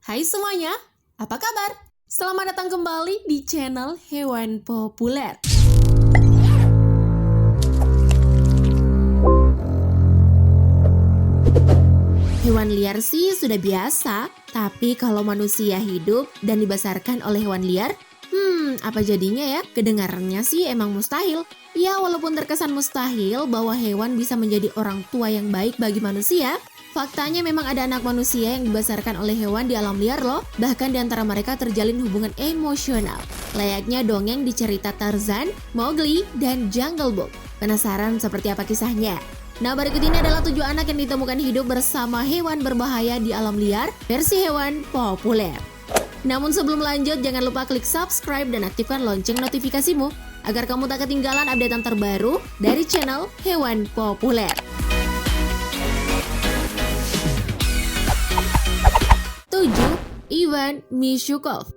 Hai semuanya, apa kabar? Selamat datang kembali di channel Hewan Populer. Hewan liar sih sudah biasa, tapi kalau manusia hidup dan dibesarkan oleh hewan liar, apa jadinya ya? Kedengarannya sih emang mustahil. Ya, walaupun terkesan mustahil bahwa hewan bisa menjadi orang tua yang baik bagi manusia, faktanya memang ada anak manusia yang dibesarkan oleh hewan di alam liar loh. Bahkan di antara mereka terjalin hubungan emosional. Layaknya dongeng di cerita Tarzan, Mowgli, dan Jungle Book. Penasaran seperti apa kisahnya? Nah, berikut ini adalah 7 anak yang ditemukan hidup bersama hewan berbahaya di alam liar versi Hewan Populer. Namun sebelum lanjut, jangan lupa klik subscribe dan aktifkan lonceng notifikasimu agar kamu tak ketinggalan updatean terbaru dari channel Hewan Populer. 7. Ivan Mishukov.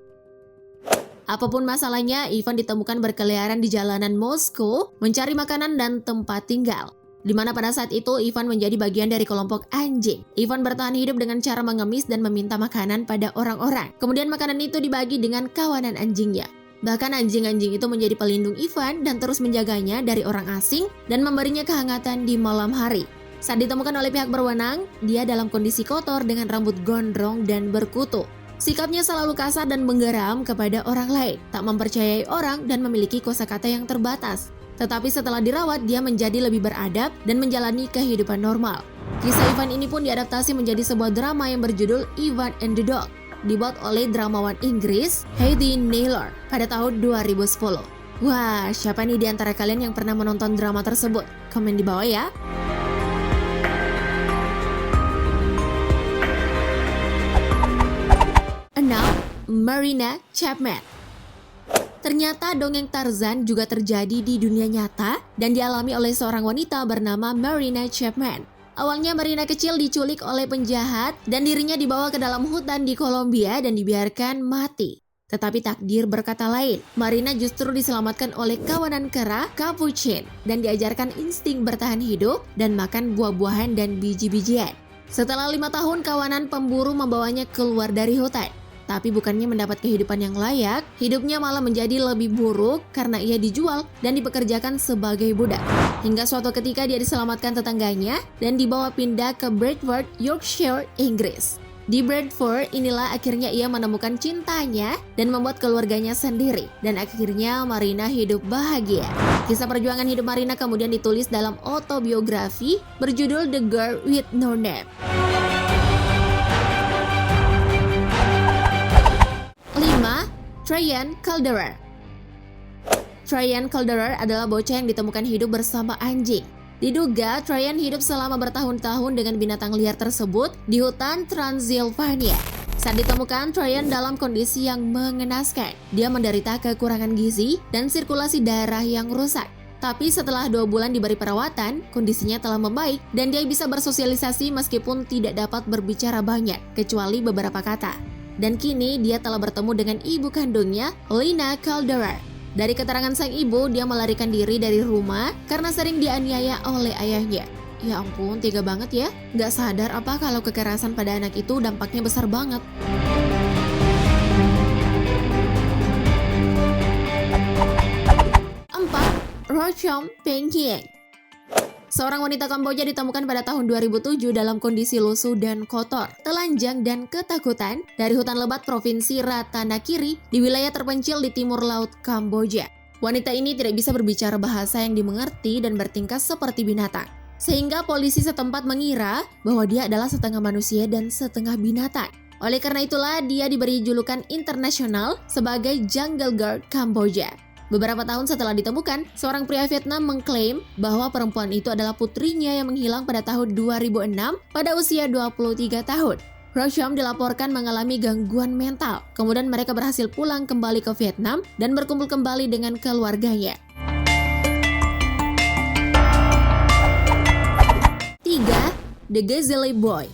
Apapun masalahnya, Ivan ditemukan berkeliaran di jalanan Moskow mencari makanan dan tempat tinggal. Di mana pada saat itu Ivan menjadi bagian dari kelompok anjing. Ivan bertahan hidup dengan cara mengemis dan meminta makanan pada orang-orang. Kemudian makanan itu dibagi dengan kawanan anjingnya. Bahkan anjing-anjing itu menjadi pelindung Ivan dan terus menjaganya dari orang asing dan memberinya kehangatan di malam hari. Saat ditemukan oleh pihak berwenang, dia dalam kondisi kotor dengan rambut gondrong dan berkutu. Sikapnya selalu kasar dan menggeram kepada orang lain, tak mempercayai orang dan memiliki kosakata yang terbatas. Tetapi setelah dirawat, dia menjadi lebih beradab dan menjalani kehidupan normal. Kisah Ivan ini pun diadaptasi menjadi sebuah drama yang berjudul Ivan and the Dog, dibuat oleh dramawan Inggris Heidi Naylor pada tahun 2010. Wah, siapa nih di antara kalian yang pernah menonton drama tersebut? Komen di bawah ya. 6. Marina Chapman. Ternyata dongeng Tarzan juga terjadi di dunia nyata dan dialami oleh seorang wanita bernama Marina Chapman. Awalnya Marina kecil diculik oleh penjahat dan dirinya dibawa ke dalam hutan di Kolombia dan dibiarkan mati. Tetapi takdir berkata lain. Marina justru diselamatkan oleh kawanan kera Capuchin dan diajarkan insting bertahan hidup dan makan buah-buahan dan biji-bijian. Setelah 5 tahun, kawanan pemburu membawanya keluar dari hutan. Tapi bukannya mendapat kehidupan yang layak, hidupnya malah menjadi lebih buruk karena ia dijual dan dipekerjakan sebagai budak. Hingga suatu ketika dia diselamatkan tetangganya dan dibawa pindah ke Bradford, Yorkshire, Inggris. Di Bradford inilah akhirnya ia menemukan cintanya dan membuat keluarganya sendiri. Dan akhirnya Marina hidup bahagia. Kisah perjuangan hidup Marina kemudian ditulis dalam autobiografi berjudul The Girl with No Name. 5. Tryon Calderer. Tryon Calderer adalah bocah yang ditemukan hidup bersama anjing. Diduga Tryon hidup selama bertahun-tahun dengan binatang liar tersebut di hutan Transylvania. Saat ditemukan, Tryon dalam kondisi yang mengenaskan. Dia menderita kekurangan gizi dan sirkulasi darah yang rusak. Tapi setelah 2 bulan diberi perawatan, kondisinya telah membaik dan dia bisa bersosialisasi meskipun tidak dapat berbicara banyak, kecuali beberapa kata. Dan kini dia telah bertemu dengan ibu kandungnya, Lina Calderer. Dari keterangan sang ibu, dia melarikan diri dari rumah karena sering dianiaya oleh ayahnya. Ya ampun, tega banget ya. Gak sadar apa kalau kekerasan pada anak itu dampaknya besar banget. 4. Rochom Penghien. Seorang wanita Kamboja ditemukan pada tahun 2007 dalam kondisi lusuh dan kotor, telanjang dan ketakutan dari hutan lebat provinsi Ratanakiri di wilayah terpencil di timur laut Kamboja. Wanita ini tidak bisa berbicara bahasa yang dimengerti dan bertingkah seperti binatang. Sehingga polisi setempat mengira bahwa dia adalah setengah manusia dan setengah binatang. Oleh karena itulah dia diberi julukan internasional sebagai Jungle Girl Kamboja. Beberapa tahun setelah ditemukan, seorang pria Vietnam mengklaim bahwa perempuan itu adalah putrinya yang menghilang pada tahun 2006 pada usia 23 tahun. Rochom dilaporkan mengalami gangguan mental. Kemudian mereka berhasil pulang kembali ke Vietnam dan berkumpul kembali dengan keluarganya. 3. The Gazelle Boy.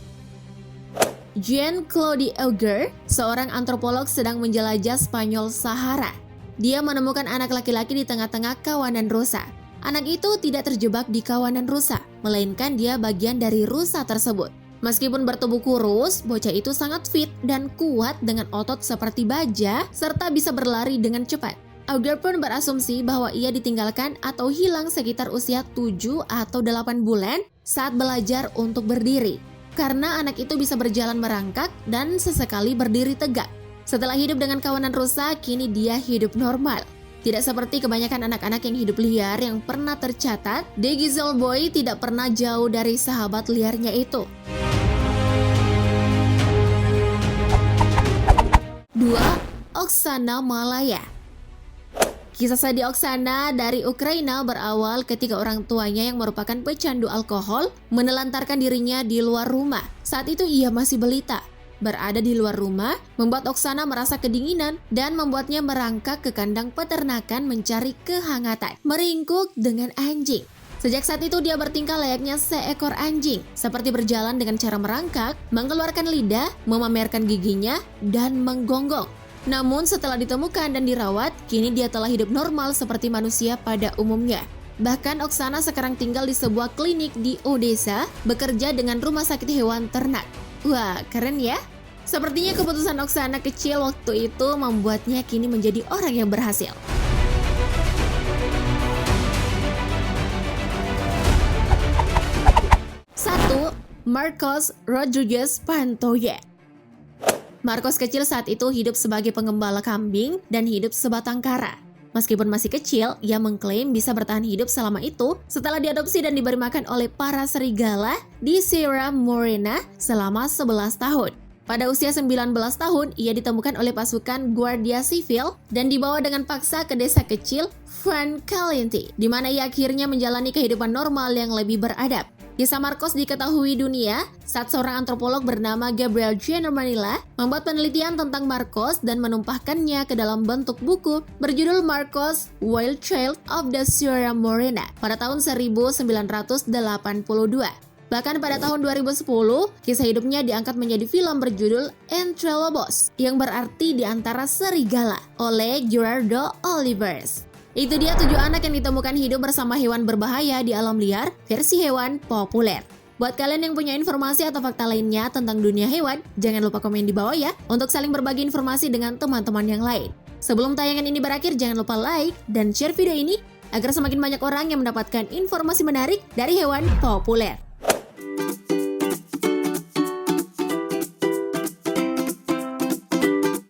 Jean-Claude Auger, seorang antropolog sedang menjelajah Spanyol Sahara. Dia menemukan anak laki-laki di tengah-tengah kawanan rusa. Anak itu tidak terjebak di kawanan rusa, melainkan dia bagian dari rusa tersebut. Meskipun bertubuh kurus, bocah itu sangat fit dan kuat dengan otot seperti baja serta bisa berlari dengan cepat. Auger pun berasumsi bahwa ia ditinggalkan atau hilang sekitar usia 7 atau 8 bulan saat belajar untuk berdiri. Karena anak itu bisa berjalan merangkak dan sesekali berdiri tegak. Setelah hidup dengan kawanan rusa, kini dia hidup normal. Tidak seperti kebanyakan anak-anak yang hidup liar yang pernah tercatat, The Gazelle Boy tidak pernah jauh dari sahabat liarnya itu. 2. Oksana Malaya. Kisah sedih Oksana dari Ukraina berawal ketika orang tuanya yang merupakan pecandu alkohol menelantarkan dirinya di luar rumah. Saat itu ia masih balita. Berada di luar rumah membuat Oksana merasa kedinginan dan membuatnya merangkak ke kandang peternakan mencari kehangatan, meringkuk dengan anjing. Sejak saat itu dia bertingkah layaknya seekor anjing, seperti berjalan dengan cara merangkak, mengeluarkan lidah, memamerkan giginya, dan menggonggong. Namun setelah ditemukan dan dirawat, kini dia telah hidup normal seperti manusia pada umumnya. Bahkan Oksana sekarang tinggal di sebuah klinik di Odessa, bekerja dengan rumah sakit hewan ternak. Wah, keren ya? Sepertinya keputusan Oksana kecil waktu itu membuatnya kini menjadi orang yang berhasil. 1. Marcos Rodriguez Pantoja. Marcos kecil saat itu hidup sebagai pengembala kambing dan hidup sebatang kara. Meskipun masih kecil, ia mengklaim bisa bertahan hidup selama itu setelah diadopsi dan diberi makan oleh para serigala di Sierra Morena selama 11 tahun. Pada usia 19 tahun, ia ditemukan oleh pasukan Guardia Civil dan dibawa dengan paksa ke desa kecil Juan Caliente, di mana ia akhirnya menjalani kehidupan normal yang lebih beradab. Kisah Marcos diketahui dunia saat seorang antropolog bernama Gabriel Jenner Manila membuat penelitian tentang Marcos dan menumpahkannya ke dalam bentuk buku berjudul Marcos, Wild Child of the Sierra Morena pada tahun 1982. Bahkan pada tahun 2010, kisah hidupnya diangkat menjadi film berjudul Entre Lobos, yang berarti di antara serigala, oleh Gerardo Olivers. Itu dia 7 anak yang ditemukan hidup bersama hewan berbahaya di alam liar, versi hewan populer. Buat kalian yang punya informasi atau fakta lainnya tentang dunia hewan, jangan lupa komen di bawah ya, untuk saling berbagi informasi dengan teman-teman yang lain. Sebelum tayangan ini berakhir, jangan lupa like dan share video ini, agar semakin banyak orang yang mendapatkan informasi menarik dari hewan populer.